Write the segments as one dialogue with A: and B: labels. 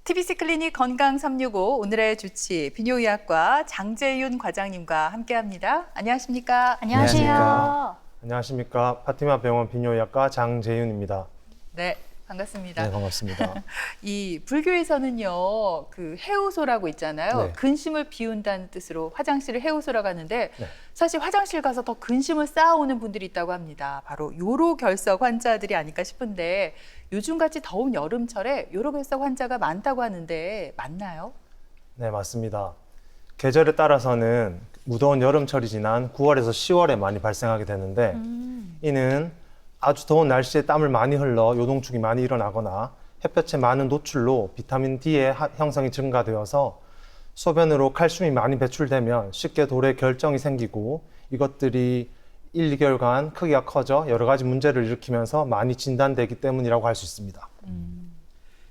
A: TBC 클리닉 건강 365 오늘의 주치 비뇨의학과 장재윤 과장님과 함께합니다. 안녕하십니까?
B: 안녕하세요.
C: 안녕하십니까. 파티마 병원 비뇨의학과 장재윤입니다.
A: 네, 반갑습니다.
C: 네, 반갑습니다.
A: 이 불교에서는요, 그 해우소라고 있잖아요.
C: 네.
A: 근심을 비운다는 뜻으로 화장실을 해우소라고 하는데
C: 네.
A: 사실 화장실 가서 더 근심을 쌓아오는 분들이 있다고 합니다. 바로 요로결석 환자들이 아닐까 싶은데 요즘같이 더운 여름철에 요로결석 환자가 많다고 하는데 맞나요?
C: 네, 맞습니다. 계절에 따라서는 무더운 여름철이 지난 9월에서 10월에 많이 발생하게 되는데 이는 아주 더운 날씨에 땀을 많이 흘러 요동축이 많이 일어나거나 햇볕에 많은 노출로 비타민 D의 형성이 증가되어서 소변으로 칼슘이 많이 배출되면 쉽게 돌의 결정이 생기고 이것들이 1, 2개월간 크기가 커져 여러 가지 문제를 일으키면서 많이 진단되기 때문이라고 할 수 있습니다.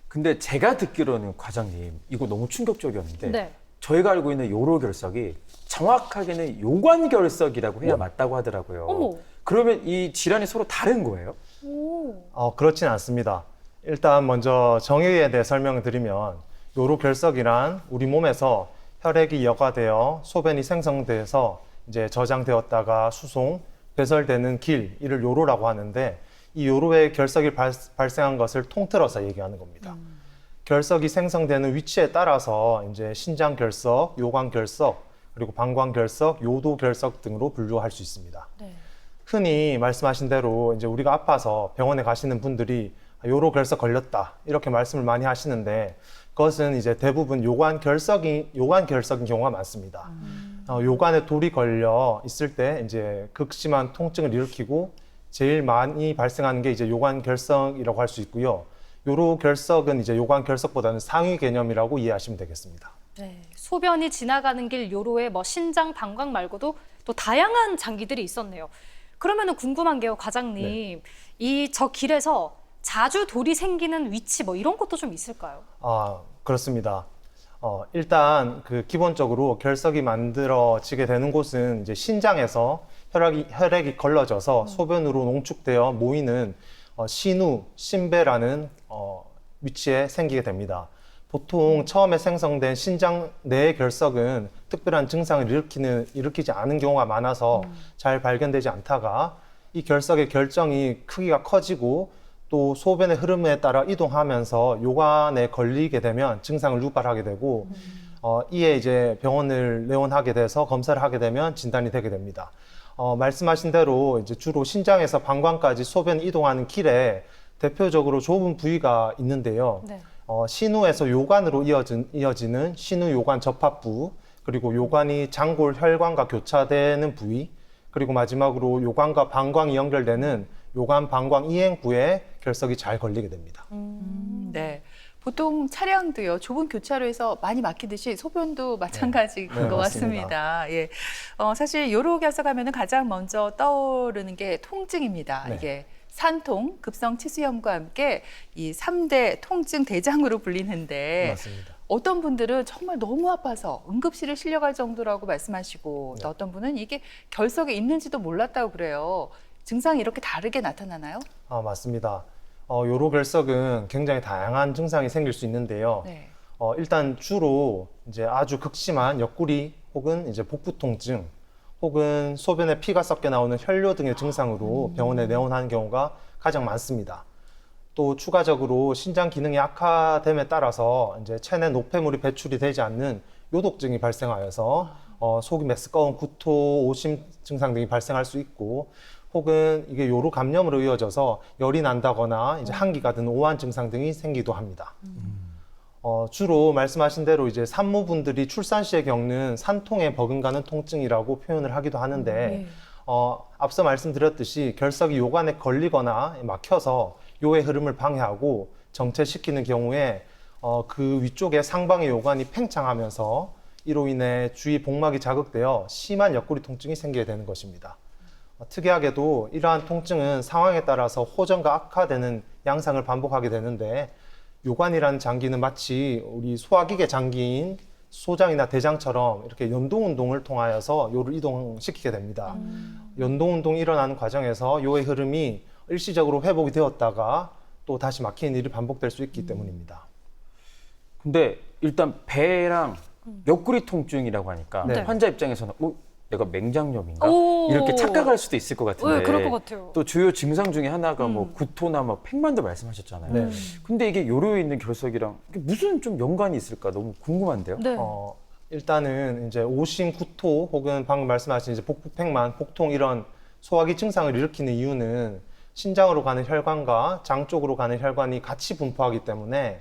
B: 근데 제가 듣기로는 과장님, 이거 너무 충격적이었는데
D: 네.
B: 저희가 알고 있는 요로결석이 정확하게는 요관결석이라고 해야 맞다고 하더라고요.
D: 어머.
B: 그러면 이 질환이 서로 다른 거예요?
D: 오.
C: 그렇진 않습니다. 일단 먼저 정의에 대해 설명을 드리면 요로결석이란 우리 몸에서 혈액이 여과되어 소변이 생성돼서 이제 저장되었다가 수송, 배설되는 길, 이를 요로라고 하는데 이 요로의 결석이 발생한 것을 통틀어서 얘기하는 겁니다. 결석이 생성되는 위치에 따라서 이제 신장결석, 요관결석, 그리고 방광결석, 요도결석 등으로 분류할 수 있습니다.
D: 네.
C: 흔히 말씀하신 대로 이제 우리가 아파서 병원에 가시는 분들이 요로결석 걸렸다 이렇게 말씀을 많이 하시는데 그것은 이제 대부분 요관결석인 경우가 많습니다. 요관에 돌이 걸려 있을 때 이제 극심한 통증을 일으키고 제일 많이 발생하는 게 이제 요관결석이라고 할 수 있고요. 요로결석은 이제 요관결석보다는 상위 개념이라고 이해하시면 되겠습니다.
D: 네. 소변이 지나가는 길 요로에 뭐 신장, 방광 말고도 또 다양한 장기들이 있었네요. 그러면은 궁금한 게요, 과장님. 이 저 길에서 자주 돌이 생기는 위치 뭐 이런 것도 좀 있을까요?
C: 그렇습니다. 일단 기본적으로 결석이 만들어지게 되는 곳은 이제 신장에서 혈액이 걸러져서 소변으로 농축되어 모이는 신우, 신배라는 위치에 생기게 됩니다. 보통 처음에 생성된 신장 내의 결석은 특별한 증상을 일으키지 않은 경우가 많아서 잘 발견되지 않다가 이 결석의 결정이 크기가 커지고 또 소변의 흐름에 따라 이동하면서 요관에 걸리게 되면 증상을 유발하게 되고 이에 이제 병원을 내원하게 돼서 검사를 하게 되면 진단이 되게 됩니다. 말씀하신 대로 이제 주로 신장에서 방광까지 소변이 이동하는 길에 대표적으로 좁은 부위가 있는데요.
D: 네.
C: 신우에서 요관으로 이어지는 신우 요관 접합부, 그리고 요관이 장골 혈관과 교차되는 부위, 그리고 마지막으로 요관과 방광이 연결되는 요관 방광 이행부에 결석이 잘 걸리게 됩니다.
A: 네. 보통 차량도요, 좁은 교차로에서 많이 막히듯이 소변도 마찬가지인
C: 네,
A: 것
C: 맞습니다.
A: 같습니다. 예. 사실 요로결석하면 가장 먼저 떠오르는 게 통증입니다.
C: 네.
A: 이게 산통, 급성 치수염과 함께 이 3대 통증 대장으로 불리는데
C: 맞습니다.
A: 어떤 분들은 정말 너무 아파서 응급실에 실려갈 정도라고 말씀하시고 또 어떤 분은 이게 결석에 있는지도 몰랐다고 그래요. 증상이 이렇게 다르게 나타나나요?
C: 맞습니다. 요로결석은 굉장히 다양한 증상이 생길 수 있는데요.
A: 네.
C: 일단 주로 이제 아주 극심한 옆구리 혹은 이제 복부 통증 혹은 소변에 피가 섞여 나오는 혈뇨 등의 증상으로 병원에 내원하는 경우가 가장 많습니다. 또 추가적으로 신장 기능이 악화됨에 따라서 이제 체내 노폐물이 배출이 되지 않는 요독증이 발생하여서 속이 메스꺼운 구토, 오심 증상 등이 발생할 수 있고 혹은 이게 요로 감염으로 이어져서 열이 난다거나 이제 한기가 든 오한 증상 등이 생기기도 합니다. 주로 말씀하신 대로 이제 산모분들이 출산 시에 겪는 산통에 버금가는 통증이라고 표현을 하기도 하는데 앞서 말씀드렸듯이 결석이 요관에 걸리거나 막혀서 요의 흐름을 방해하고 정체시키는 경우에 그 위쪽에 상방의 요관이 팽창하면서 이로 인해 주위 복막이 자극되어 심한 옆구리 통증이 생기게 되는 것입니다. 특이하게도 이러한 통증은 상황에 따라서 호전과 악화되는 양상을 반복하게 되는데 요관이라는 장기는 마치 우리 소화기계 장기인 소장이나 대장처럼 이렇게 연동운동을 통하여서 요를 이동시키게 됩니다. 연동운동이 일어나는 과정에서 요의 흐름이 일시적으로 회복이 되었다가 또 다시 막히는 일이 반복될 수 있기 때문입니다.
B: 근데 일단 배랑 옆구리 통증이라고 하니까
C: 네.
B: 환자 입장에서는 내가 맹장염인가?
D: 오.
B: 이렇게 착각할 수도 있을 것 같은데
D: 네, 그럴 것 같아요.
B: 또 주요 증상 중에 하나가 뭐 구토나 뭐 팽만도 말씀하셨잖아요.
C: 네.
B: 근데 이게 요로에 있는 결석이랑 이게 무슨 좀 연관이 있을까 너무 궁금한데요.
D: 네.
C: 일단은 이제 오심, 구토 혹은 방금 말씀하신 이제 복부팽만, 복통 이런 소화기 증상을 일으키는 이유는 신장으로 가는 혈관과 장 쪽으로 가는 혈관이 같이 분포하기 때문에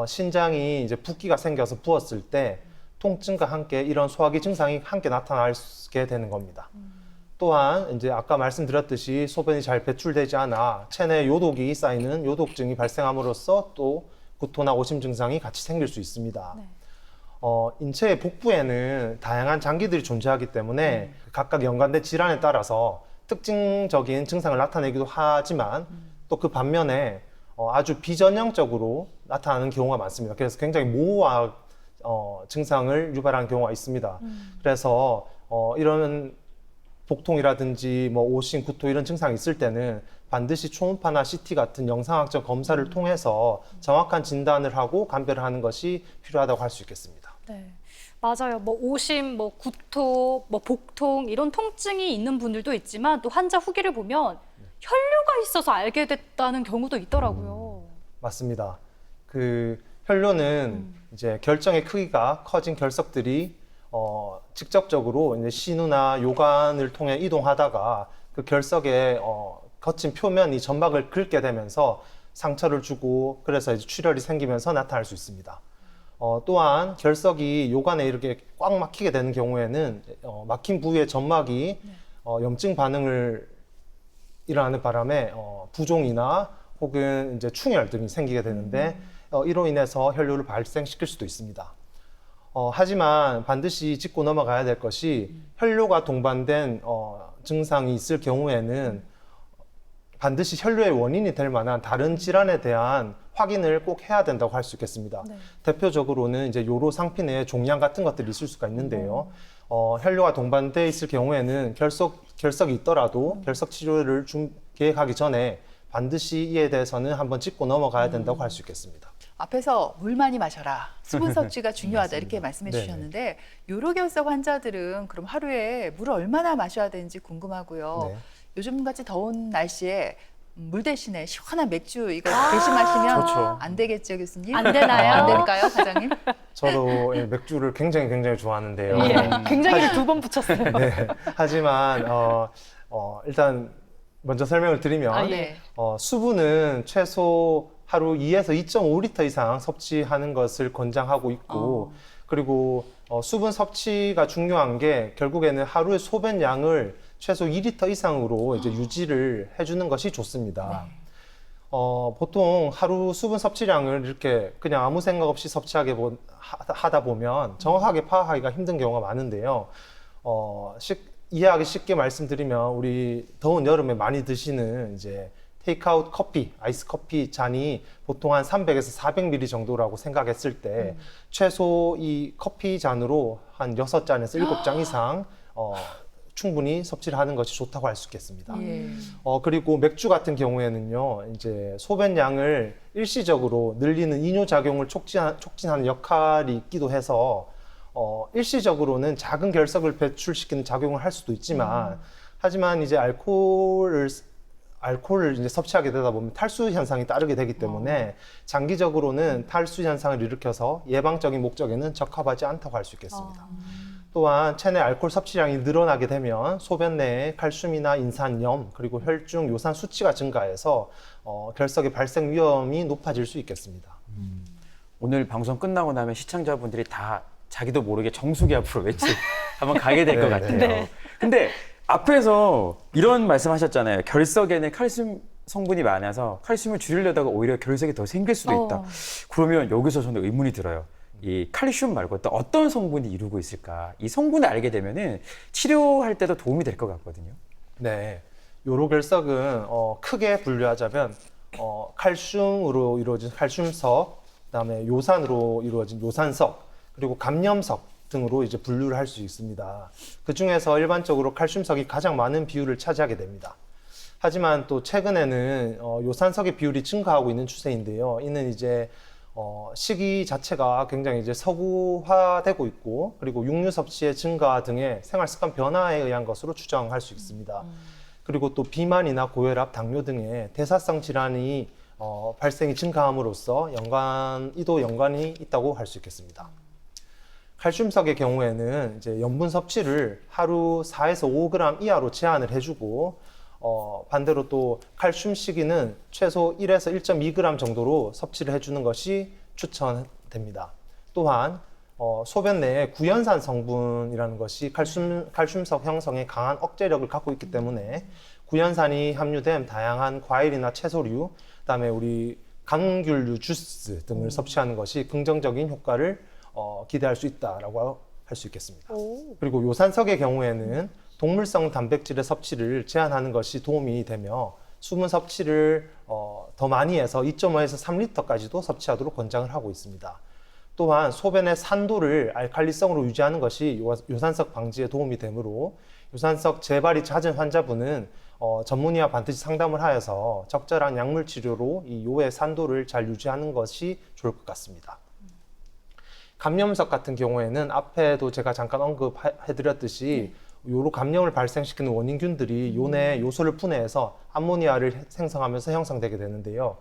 C: 신장이 이제 붓기가 생겨서 부었을 때 통증과 함께 이런 소화기 증상이 함께 나타나게 되는 겁니다. 또한 이제 아까 말씀드렸듯이 소변이 잘 배출되지 않아 체내 요독이 쌓이는 요독증이 발생함으로써 또 구토나 오심 증상이 같이 생길 수 있습니다.
D: 네.
C: 인체의 복부에는 다양한 장기들이 존재하기 때문에 각각 연관된 질환에 따라서 특징적인 증상을 나타내기도 하지만 또 그 반면에 아주 비전형적으로 나타나는 경우가 많습니다. 그래서 굉장히 모호한 증상을 유발하는 경우가 있습니다. 그래서 이런 복통이라든지 뭐 오심, 구토 이런 증상이 있을 때는 반드시 초음파나 CT 같은 영상학적 검사를 통해서 정확한 진단을 하고 감별을 하는 것이 필요하다고 할 수 있겠습니다.
D: 네. 맞아요. 뭐 오심, 뭐 구토, 뭐 복통 이런 통증이 있는 분들도 있지만 또 환자 후기를 보면 혈뇨가 있어서 알게 됐다는 경우도 있더라고요.
C: 맞습니다. 그 혈뇨는 이제 결정의 크기가 커진 결석들이 직접적으로 이제 신우나 요관을 통해 이동하다가 그 결석의 거친 표면이 점막을 긁게 되면서 상처를 주고 그래서 이제 출혈이 생기면서 나타날 수 있습니다. 또한 결석이 요관에 이렇게 꽉 막히게 되는 경우에는 막힌 부위의 점막이 염증 반응을 일어나는 바람에 부종이나 혹은 이제 충혈 등이 생기게 되는데 이로 인해서 혈뇨를 발생시킬 수도 있습니다. 하지만 반드시 짚고 넘어가야 될 것이 혈뇨가 동반된 증상이 있을 경우에는 반드시 혈뇨의 원인이 될 만한 다른 질환에 대한 확인을 꼭 해야 된다고 할 수 있겠습니다.
D: 네.
C: 대표적으로는 이제 요로 상피 내에 종양 같은 것들이 있을 수가 있는데요. 혈뇨가 동반돼 있을 경우에는 결석이 있더라도 결석 치료를 계획하기 전에 반드시 이에 대해서는 한번 짚고 넘어가야 된다고 할 수 있겠습니다.
A: 앞에서 물 많이 마셔라. 수분 섭취가 중요하다 이렇게 말씀해
C: 네네.
A: 주셨는데 요로결석 환자들은 그럼 하루에 물을 얼마나 마셔야 되는지 궁금하고요.
C: 네.
A: 요즘 같이 더운 날씨에 물 대신에 시원한 맥주 이거 대신 마시면
B: 좋죠.
A: 안 되겠죠, 교수님?
D: 안 되나요?
A: 안 될까요, 과장님?
C: 저도 맥주를 굉장히 좋아하는데요.
D: 예, 굉장히 두 번 붙였어요.
C: 네. 하지만 일단 먼저 설명을 드리면
D: 아, 예.
A: 네.
C: 수분은 최소 하루 2에서 2.5리터 이상 섭취하는 것을 권장하고 있고 그리고 수분 섭취가 중요한 게 결국에는 하루의 소변 양을 최소 2리터 이상으로 이제 유지를 해주는 것이 좋습니다. 보통 하루 수분 섭취량을 이렇게 그냥 아무 생각 없이 하다 보면 정확하게 파악하기가 힘든 경우가 많은데요. 이해하기 쉽게 말씀드리면 우리 더운 여름에 많이 드시는 이제 테이크아웃 커피, 아이스 커피 잔이 보통 한 300에서 400ml 정도라고 생각했을 때 최소 이 커피 잔으로 한 6잔에서 7잔 이상 충분히 섭취를 하는 것이 좋다고 할 수 있겠습니다.
A: 예.
C: 그리고 맥주 같은 경우에는요, 이제 소변량을 일시적으로 늘리는 이뇨작용을 촉진하는 역할이 있기도 해서 일시적으로는 작은 결석을 배출시키는 작용을 할 수도 있지만 하지만 이제 알코올을 이제 섭취하게 되다 보면 탈수 현상이 따르게 되기 때문에 장기적으로는 탈수 현상을 일으켜서 예방적인 목적에는 적합하지 않다고 할 수 있겠습니다. 또한 체내 알코올 섭취량이 늘어나게 되면 소변 내에 칼슘이나 인산염 그리고 혈중 요산 수치가 증가해서 결석의 발생 위험이 높아질 수 있겠습니다.
B: 오늘 방송 끝나고 나면 시청자분들이 다 자기도 모르게 정수기 앞으로 왠지 한번 가게 될 것
C: 네,
B: 같아요.
D: 네.
B: 근데 앞에서 이런 말씀하셨잖아요. 결석에는 칼슘 성분이 많아서 칼슘을 줄이려다가 오히려 결석이 더 생길 수도 있다. 그러면 여기서 저는 의문이 들어요. 이 칼슘 말고 또 어떤 성분이 이루고 있을까? 이 성분을 알게 되면은 치료할 때도 도움이 될 것 같거든요.
C: 네, 요로결석은 크게 분류하자면 칼슘으로 이루어진 칼슘석, 그다음에 요산으로 이루어진 요산석, 그리고 감염석 등으로 이제 분류를 할 수 있습니다. 그 중에서 일반적으로 칼슘석이 가장 많은 비율을 차지하게 됩니다. 하지만 또 최근에는 요산석의 비율이 증가하고 있는 추세인데요. 이는 이제 식이 자체가 굉장히 이제 서구화되고 있고 그리고 육류 섭취의 증가 등의 생활 습관 변화에 의한 것으로 추정할 수 있습니다. 그리고 또 비만이나 고혈압, 당뇨 등의 대사성 질환이 발생이 증가함으로써 이도 연관이 있다고 할 수 있겠습니다. 칼슘석의 경우에는 이제 염분 섭취를 하루 4에서 5g 이하로 제한을 해주고 반대로 또 칼슘 시기는 최소 1에서 1.2g 정도로 섭취를 해주는 것이 추천됩니다. 또한 소변 내에 구연산 성분이라는 것이 칼슘석 형성에 강한 억제력을 갖고 있기 때문에 구연산이 함유된 다양한 과일이나 채소류, 그다음에 우리 감귤류 주스 등을 섭취하는 것이 긍정적인 효과를 기대할 수 있다라고 할 수 있겠습니다. 그리고 요산석의 경우에는 동물성 단백질의 섭취를 제한하는 것이 도움이 되며 수분 섭취를 더 많이 해서 2.5에서 3리터까지도 섭취하도록 권장을 하고 있습니다. 또한 소변의 산도를 알칼리성으로 유지하는 것이 요산석 방지에 도움이 되므로 요산석 재발이 잦은 환자분은 전문의와 반드시 상담을 하여서 적절한 약물 치료로 이 요의 산도를 잘 유지하는 것이 좋을 것 같습니다. 감염석 같은 경우에는 앞에도 제가 잠깐 언급해드렸듯이 요로 감염을 발생시키는 원인균들이 요 내 요소를 분해해서 암모니아를 생성하면서 형성되게 되는데요.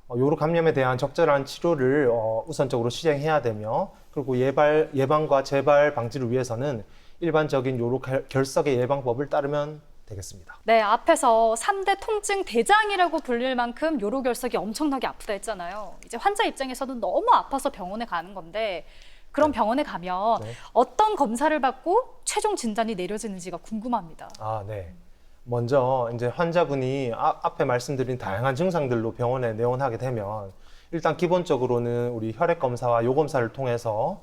C: 요로 감염에 대한 적절한 치료를 우선적으로 시행해야 되며 그리고 예방과 재발 방지를 위해서는 일반적인 요로 결석의 예방법을 따르면 되겠습니다.
D: 네, 앞에서 3대 통증 대장이라고 불릴 만큼 요로결석이 엄청나게 아프다 했잖아요. 이제 환자 입장에서는 너무 아파서 병원에 가는 건데 그럼 병원에 가면 어떤 검사를 받고 최종 진단이 내려지는지가 궁금합니다.
C: 네. 먼저 이제 환자분이 앞에 말씀드린 다양한 증상들로 병원에 내원하게 되면 일단 기본적으로는 우리 혈액 검사와 요 검사를 통해서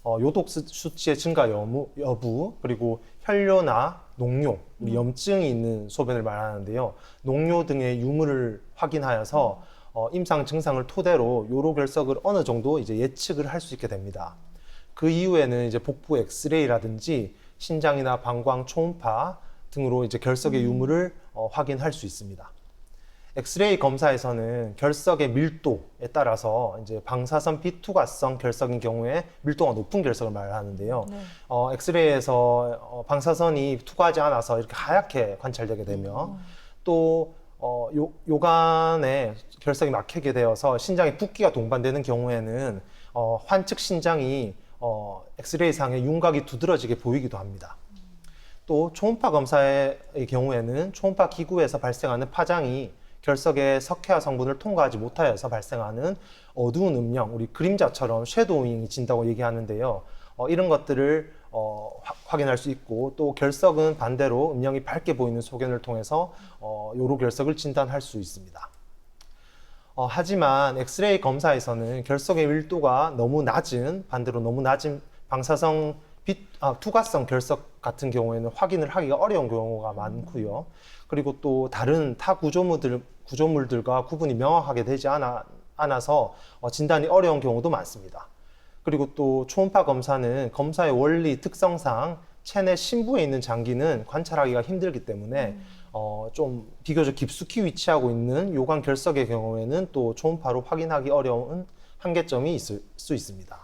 C: 요독 수치의 증가 여부 그리고 혈뇨나 녹뇨, 우리 염증이 있는 소변을 말하는데요. 녹뇨 등의 유무를 확인하여서 임상 증상을 토대로 요로결석을 어느 정도 이제 예측을 할 수 있게 됩니다. 그 이후에는 이제 복부 엑스레이라든지 신장이나 방광, 초음파 등으로 이제 결석의 유무를 확인할 수 있습니다. 엑스레이 검사에서는 결석의 밀도에 따라서 이제 방사선 비투과성 결석인 경우에 밀도가 높은 결석을 말하는데요. 엑스레이에서 방사선이 투과하지 않아서 이렇게 하얗게 관찰되게 되며 또 요관에 결석이 막히게 되어서 신장에 붓기가 동반되는 경우에는 환측 신장이 엑스레이상의 윤곽이 두드러지게 보이기도 합니다. 또 초음파 검사의 경우에는 초음파 기구에서 발생하는 파장이 결석의 석회화 성분을 통과하지 못하여서 발생하는 어두운 음영, 우리 그림자처럼 섀도우잉이 진다고 얘기하는데요. 이런 것들을 확인할 수 있고 또 결석은 반대로 음영이 밝게 보이는 소견을 통해서 요로결석을 진단할 수 있습니다. 하지만 엑스레이 검사에서는 결석의 밀도가 반대로 너무 낮은 방사성 투과성 결석 같은 경우에는 확인을 하기가 어려운 경우가 많고요. 그리고 또 다른 타 구조물들과 구분이 명확하게 되지 않아서 진단이 어려운 경우도 많습니다. 그리고 또 초음파 검사는 검사의 원리 특성상 체내 심부에 있는 장기는 관찰하기가 힘들기 때문에 좀 비교적 깊숙이 위치하고 있는 요관 결석의 경우에는 또 초음파로 확인하기 어려운 한계점이 있을 수 있습니다.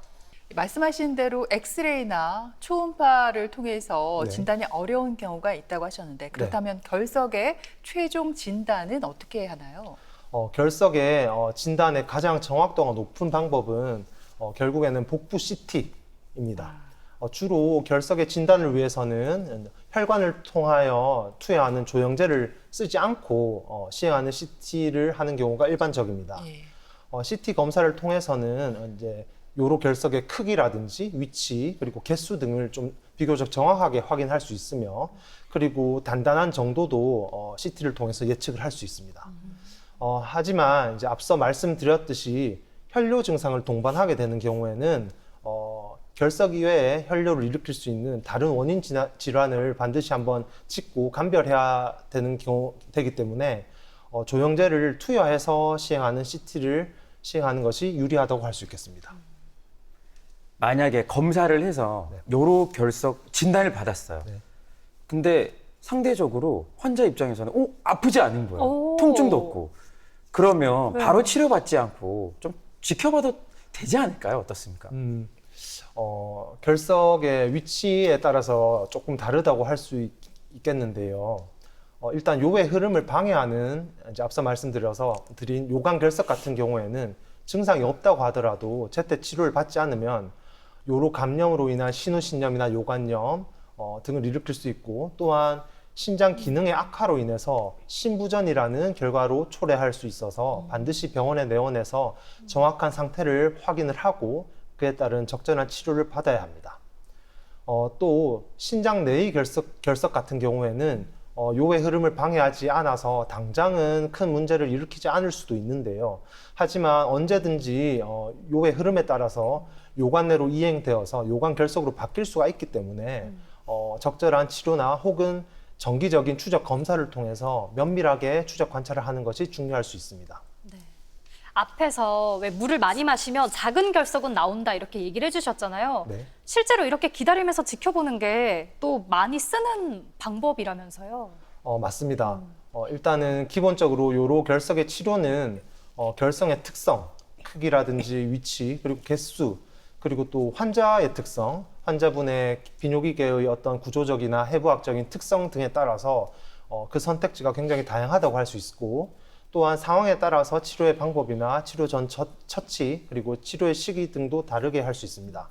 A: 말씀하신 대로 엑스레이나 초음파를 통해서 진단이 어려운 경우가 있다고 하셨는데 그렇다면 결석의 최종 진단은 어떻게 하나요?
C: 결석의 진단의 가장 정확도가 높은 방법은 결국에는 복부 CT입니다. 주로 결석의 진단을 위해서는 혈관을 통하여 투여하는 조영제를 쓰지 않고 시행하는 CT를 하는 경우가 일반적입니다. CT 검사를 통해서는 이제 요로 결석의 크기라든지 위치 그리고 개수 등을 좀 비교적 정확하게 확인할 수 있으며 그리고 단단한 정도도 CT를 통해서 예측을 할 수 있습니다. 하지만 이제 앞서 말씀드렸듯이 혈뇨 증상을 동반하게 되는 경우에는 결석 이외에 혈뇨를 일으킬 수 있는 다른 원인 질환을 반드시 한번 짚고 감별해야 되기 때문에 조영제를 투여해서 시행하는 CT를 시행하는 것이 유리하다고 할 수 있겠습니다.
B: 만약에 검사를 해서 요로 결석 진단을 받았어요. 근데 상대적으로 환자 입장에서는 아프지 않은 거예요. 통증도 없고. 그러면 바로 치료받지 않고 좀 지켜봐도 되지 않을까요? 어떻습니까?
C: 결석의 위치에 따라서 조금 다르다고 할 수 있겠는데요. 일단 요의 흐름을 방해하는 이제 앞서 말씀드린 요관 결석 같은 경우에는 증상이 없다고 하더라도 제때 치료를 받지 않으면 요로 감염으로 인한 신우신염이나 요관염 등을 일으킬 수 있고, 또한 신장 기능의 악화로 인해서 신부전이라는 결과로 초래할 수 있어서 반드시 병원에 내원해서 정확한 상태를 확인을 하고 그에 따른 적절한 치료를 받아야 합니다. 또 신장 내의 결석 같은 경우에는 요의 흐름을 방해하지 않아서 당장은 큰 문제를 일으키지 않을 수도 있는데요. 하지만 언제든지 요의 흐름에 따라서 요관 내로 이행되어서 요관 결석으로 바뀔 수가 있기 때문에 적절한 치료나 혹은 정기적인 추적 검사를 통해서 면밀하게 추적 관찰을 하는 것이 중요할 수 있습니다.
D: 앞에서 왜 물을 많이 마시면 작은 결석은 나온다 이렇게 얘기를 해주셨잖아요.
C: 네.
D: 실제로 이렇게 기다리면서 지켜보는 게 또 많이 쓰는 방법이라면서요.
C: 맞습니다. 일단은 기본적으로 요로 결석의 치료는 결석의 특성, 크기라든지 위치, 그리고 개수, 그리고 또 환자의 특성, 환자분의 비뇨기계의 어떤 구조적이나 해부학적인 특성 등에 따라서 그 선택지가 굉장히 다양하다고 할 수 있고, 또한 상황에 따라서 치료의 방법이나 치료 전 처치, 그리고 치료의 시기 등도 다르게 할 수 있습니다.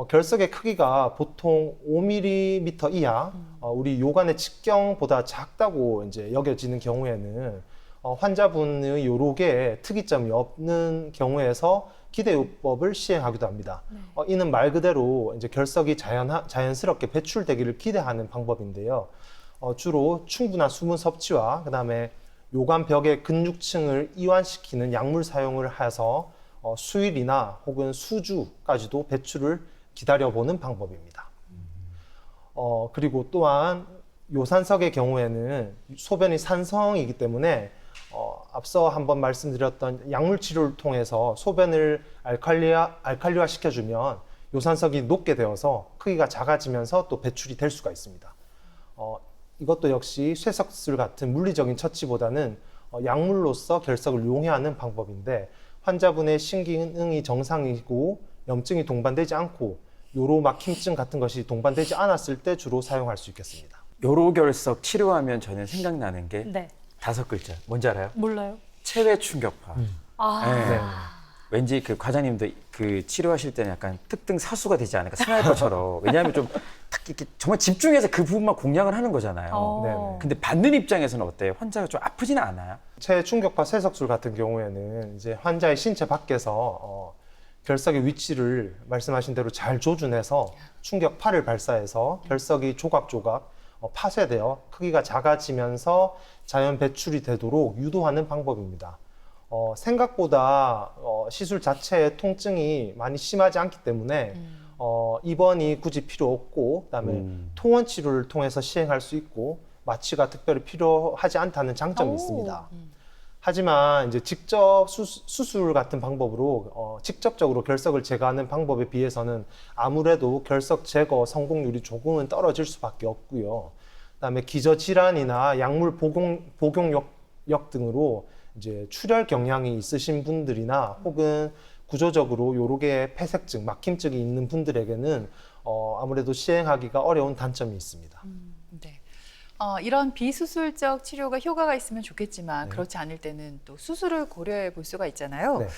C: 결석의 크기가 보통 5mm 이하, 우리 요관의 직경보다 작다고 이제 여겨지는 경우에는 환자분의 요로계에 특이점이 없는 경우에서 기대요법을 시행하기도 합니다. 이는 말 그대로 이제 결석이 자연스럽게 배출되기를 기대하는 방법인데요. 주로 충분한 수분 섭취와 그다음에 요관벽의 근육층을 이완시키는 약물 사용을 해서 수일이나 혹은 수주까지도 배출을 기다려보는 방법입니다. 그리고 또한 요산석의 경우에는 소변이 산성이기 때문에 앞서 한번 말씀드렸던 약물 치료를 통해서 소변을 알칼리화 시켜주면 요산석이 녹게 되어서 크기가 작아지면서 또 배출이 될 수가 있습니다. 이것도 역시 쇠석술 같은 물리적인 처치보다는 약물로서 결석을 용해하는 방법인데, 환자분의 신기능이 정상이고 염증이 동반되지 않고 요로 막힘증 같은 것이 동반되지 않았을 때 주로 사용할 수 있겠습니다.
B: 요로 결석 치료하면 저는 생각나는 게
D: 네.
B: 5글자. 뭔지 알아요?
D: 몰라요.
B: 체외 충격파. 네.
C: 네.
B: 왠지 그 과장님도 그 치료하실 때는 약간 특등 사수가 되지 않을까, 스나이퍼처럼. 왜냐하면 좀 딱 이렇게 정말 집중해서 그 부분만 공략을 하는 거잖아요.
C: 네네.
B: 근데 받는 입장에서는 어때요? 환자가 좀 아프지는 않아요?
C: 체충격파 쇠석술 같은 경우에는 이제 환자의 신체 밖에서 결석의 위치를 말씀하신 대로 잘 조준해서 충격파를 발사해서 결석이 조각조각 파쇄되어 크기가 작아지면서 자연 배출이 되도록 유도하는 방법입니다. 생각보다 시술 자체의 통증이 많이 심하지 않기 때문에 입원이 굳이 필요 없고, 그다음에 통원 치료를 통해서 시행할 수 있고 마취가 특별히 필요하지 않다는 장점이 있습니다. 하지만 이제 직접 수술 같은 방법으로 직접적으로 결석을 제거하는 방법에 비해서는 아무래도 결석 제거 성공률이 조금은 떨어질 수밖에 없고요. 그다음에 기저질환이나 약물 복용력 등으로 이제 출혈 경향이 있으신 분들이나 혹은 구조적으로 요로계에 폐색증, 막힘증이 있는 분들에게는 아무래도 시행하기가 어려운 단점이 있습니다.
A: 네. 이런 비수술적 치료가 효과가 있으면 좋겠지만 그렇지 않을 때는 또 수술을 고려해 볼 수가 있잖아요.
C: 네.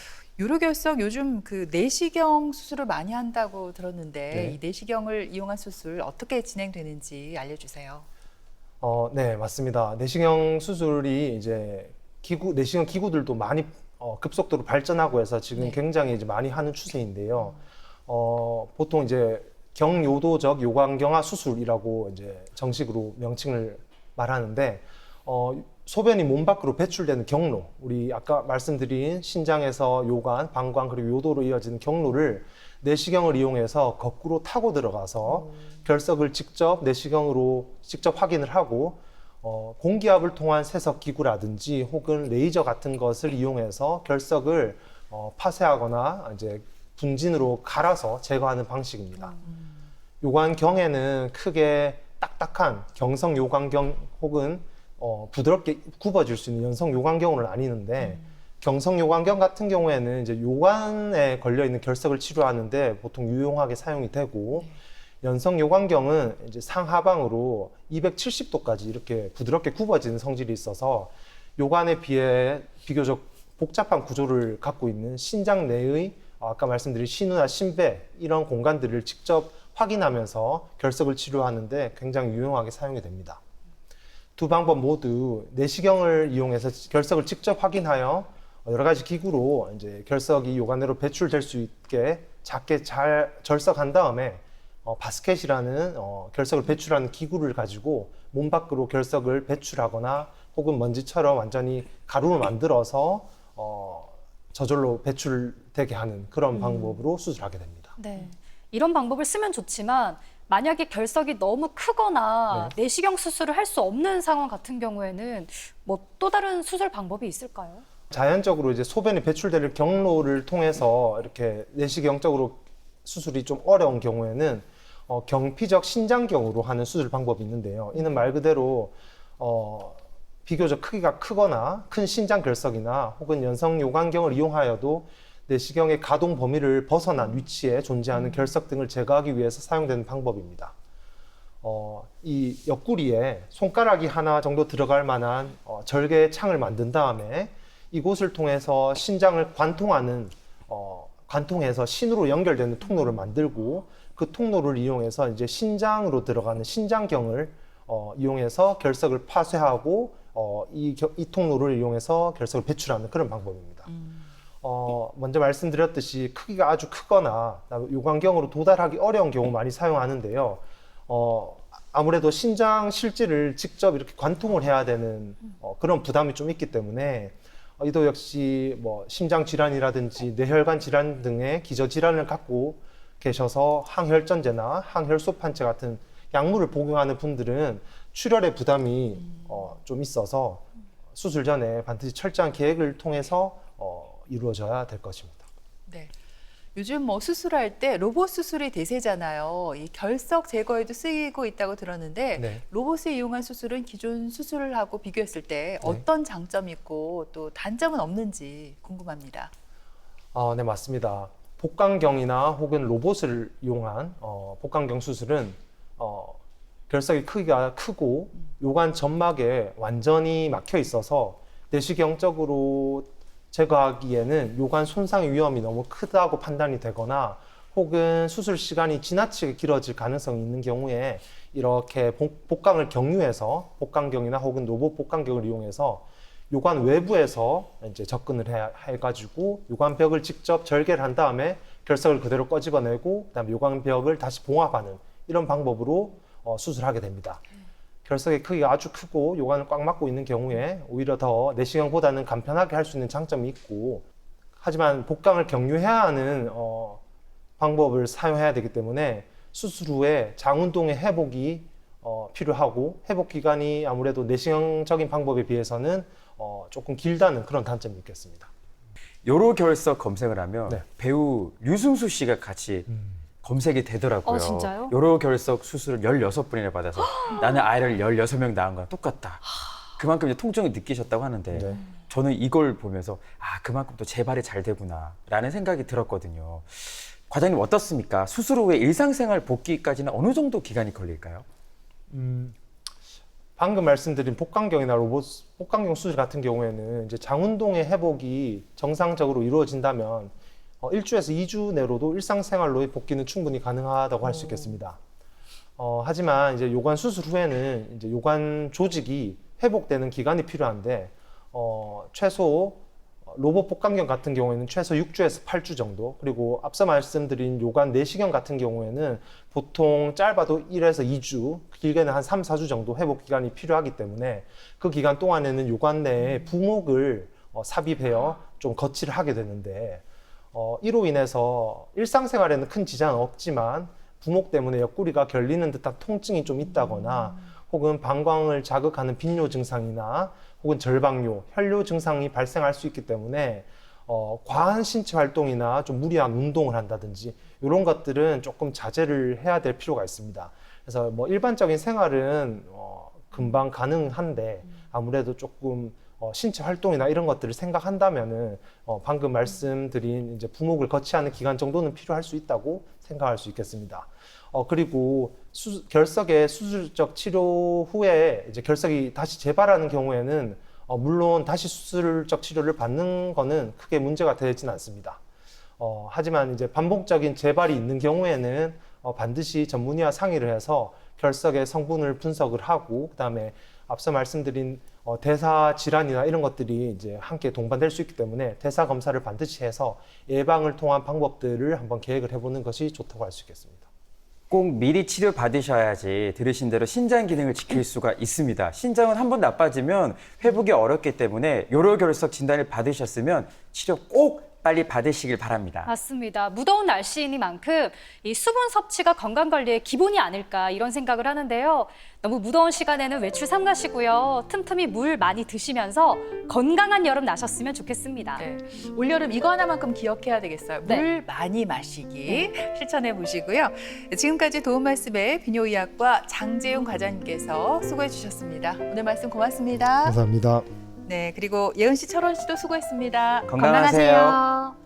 A: 요로결석 요즘 그 내시경 수술을 많이 한다고 들었는데
C: 네.
A: 이 내시경을 이용한 수술 어떻게 진행되는지 알려주세요.
C: 네, 맞습니다. 내시경 수술이 이제 내시경 기구들도 많이 급속도로 발전하고 해서 지금
A: 네.
C: 굉장히 이제 많이 하는 추세인데요. 보통 이제 경요도적 요관경화 수술이라고 이제 정식으로 명칭을 말하는데, 소변이 몸 밖으로 배출되는 경로, 우리 아까 말씀드린 신장에서 요관, 방광 그리고 요도로 이어지는 경로를 내시경을 이용해서 거꾸로 타고 들어가서 결석을 직접 내시경으로 직접 확인을 하고 공기압을 통한 세석 기구라든지 혹은 레이저 같은 것을 이용해서 결석을 파쇄하거나 이제 분진으로 갈아서 제거하는 방식입니다. 요관경에는 크게 딱딱한 경성 요관경 혹은 부드럽게 굽어질 수 있는 연성 요관경으로 나뉘는데, 경성요관경 같은 경우에는 이제 요관에 걸려 있는 결석을 치료하는데 보통 유용하게 사용이 되고, 연성요관경은 이제 상하방으로 270도까지 이렇게 부드럽게 굽어지는 성질이 있어서 요관에 비해 비교적 복잡한 구조를 갖고 있는 신장 내의 아까 말씀드린 신우나 신배 이런 공간들을 직접 확인하면서 결석을 치료하는데 굉장히 유용하게 사용이 됩니다. 두 방법 모두 내시경을 이용해서 결석을 직접 확인하여 여러 가지 기구로 이제 결석이 요관으로 배출될 수 있게 작게 잘 절석한 다음에 바스켓이라는 결석을 배출하는 기구를 가지고 몸 밖으로 결석을 배출하거나 혹은 먼지처럼 완전히 가루를 만들어서 저절로 배출되게 하는 그런 방법으로 수술하게 됩니다.
D: 네. 이런 방법을 쓰면 좋지만 만약에 결석이 너무 크거나 내시경 수술을 할 수 없는 상황 같은 경우에는 뭐 또 다른 수술 방법이 있을까요?
C: 자연적으로 이제 소변이 배출되는 경로를 통해서 이렇게 내시경적으로 수술이 좀 어려운 경우에는 경피적 신장경으로 하는 수술 방법이 있는데요. 이는 말 그대로 비교적 크기가 크거나 큰 신장 결석이나 혹은 연성요관경을 이용하여도 내시경의 가동 범위를 벗어난 위치에 존재하는 결석 등을 제거하기 위해서 사용되는 방법입니다. 이 옆구리에 손가락이 하나 정도 들어갈 만한 절개 창을 만든 다음에 이곳을 통해서 신장을 관통해서 신으로 연결되는 통로를 만들고 그 통로를 이용해서 이제 신장으로 들어가는 신장경을 이용해서 결석을 파쇄하고 이 통로를 이용해서 결석을 배출하는 그런 방법입니다. 먼저 말씀드렸듯이 크기가 아주 크거나 요관경으로 도달하기 어려운 경우 많이 사용하는데요. 아무래도 신장 실질을 직접 이렇게 관통을 해야 되는 그런 부담이 좀 있기 때문에 이도 역시 뭐 심장 질환이라든지 뇌혈관 질환 등의 기저 질환을 갖고 계셔서 항혈전제나 항혈소판체 같은 약물을 복용하는 분들은 출혈의 부담이 좀 있어서 수술 전에 반드시 철저한 계획을 통해서 이루어져야 될 것입니다.
A: 네. 요즘 뭐 수술할 때 로봇 수술이 대세잖아요. 이 결석 제거에도 쓰이고 있다고 들었는데
C: 네.
A: 로봇을 이용한 수술은 기존 수술하고 비교했을 때 어떤 장점이 있고 또 단점은 없는지 궁금합니다.
C: 네, 맞습니다. 복강경이나 혹은 로봇을 이용한 복강경 수술은 결석의 크기가 크고 요관 점막에 완전히 막혀 있어서 내시경적으로 제거하기에는 요관 손상의 위험이 너무 크다고 판단이 되거나 혹은 수술 시간이 지나치게 길어질 가능성이 있는 경우에 이렇게 복강을 경유해서 복강경이나 혹은 로봇 복강경을 이용해서 요관 외부에서 이제 접근을 해가지고 요관벽을 직접 절개를 한 다음에 결석을 그대로 꺼집어내고 그다음에 요관벽을 다시 봉합하는 이런 방법으로 수술하게 됩니다. 결석의 크기가 아주 크고 요관을 꽉 막고 있는 경우에 오히려 더 내시경보다는 간편하게 할 수 있는 장점이 있고, 하지만 복강을 경유해야 하는 방법을 사용해야 되기 때문에 수술 후에 장운동의 회복이 필요하고 회복 기간이 아무래도 내시경적인 방법에 비해서는 조금 길다는 그런 단점이 있겠습니다.
B: 요로 결석 검색을 하면
C: 네.
B: 배우 류승수 씨가 같이 검색이 되더라고요.
D: 진짜요?
B: 요로 결석 수술을 16번이나 받아서 나는 아이를 16명 낳은 거랑 똑같다. 그만큼 이제 통증을 느끼셨다고 하는데
C: 네.
B: 저는 이걸 보면서 그만큼 또 재발이 잘 되구나 라는 생각이 들었거든요. 과장님 어떻습니까? 수술 후에 일상생활 복귀까지는 어느 정도 기간이 걸릴까요?
C: 방금 말씀드린 복강경이나 로봇 복강경 수술 같은 경우에는 이제 장운동의 회복이 정상적으로 이루어진다면 1주에서 2주 내로도 일상생활로의 복귀는 충분히 가능하다고 할 수 있겠습니다. 하지만 이제 요관 수술 후에는 이제 요관 조직이 회복되는 기간이 필요한데 최소 로봇 복강경 같은 경우에는 최소 6주에서 8주 정도, 그리고 앞서 말씀드린 요관 내시경 같은 경우에는 보통 짧아도 1에서 2주, 길게는 한 3, 4주 정도 회복 기간이 필요하기 때문에 그 기간 동안에는 요관 내에 부목을 삽입해서 좀 거치를 하게 되는데 이로 인해서 일상생활에는 큰 지장은 없지만 부목 때문에 옆구리가 결리는 듯한 통증이 좀 있다거나 혹은 방광을 자극하는 빈뇨 증상이나 혹은 절박뇨, 혈뇨 증상이 발생할 수 있기 때문에 과한 신체 활동이나 좀 무리한 운동을 한다든지 이런 것들은 조금 자제를 해야 될 필요가 있습니다. 그래서 뭐 일반적인 생활은 금방 가능한데 아무래도 조금 신체 활동이나 이런 것들을 생각한다면은 방금 말씀드린 이제 부목을 거치하는 기간 정도는 필요할 수 있다고 생각할 수 있겠습니다. 그리고 결석의 수술적 치료 후에 이제 결석이 다시 재발하는 경우에는 물론 다시 수술적 치료를 받는 거는 크게 문제가 되지는 않습니다. 하지만 이제 반복적인 재발이 있는 경우에는 반드시 전문의와 상의를 해서 결석의 성분을 분석을 하고 그다음에 앞서 말씀드린 대사 질환이나 이런 것들이 이제 함께 동반될 수 있기 때문에 대사 검사를 반드시 해서 예방을 통한 방법들을 한번 계획을 해보는 것이 좋다고 할 수 있겠습니다.
B: 꼭 미리 치료 받으셔야지 들으신 대로 신장 기능을 지킬 수가 있습니다. 신장은 한번 나빠지면 회복이 어렵기 때문에 요로결석 진단을 받으셨으면 치료 꼭 빨리 받으시길 바랍니다.
D: 맞습니다. 무더운 날씨이니만큼 이 수분 섭취가 건강 관리의 기본이 아닐까 이런 생각을 하는데요. 너무 무더운 시간에는 외출 삼가시고요. 틈틈이 물 많이 드시면서 건강한 여름 나셨으면 좋겠습니다.
A: 네. 올여름 이거 하나만큼 기억해야 되겠어요.
D: 네.
A: 물 많이 마시기 실천해 보시고요. 지금까지 도움 말씀에 비뇨의학과 장재용 과장님께서 수고해 주셨습니다. 오늘 말씀 고맙습니다.
C: 감사합니다.
A: 네, 그리고 예은 씨, 철원 씨도 수고했습니다.
B: 건강하세요.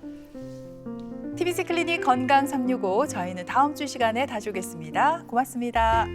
A: TBC 클리닉 건강 365 저희는 다음 주 시간에 다시 오겠습니다. 고맙습니다.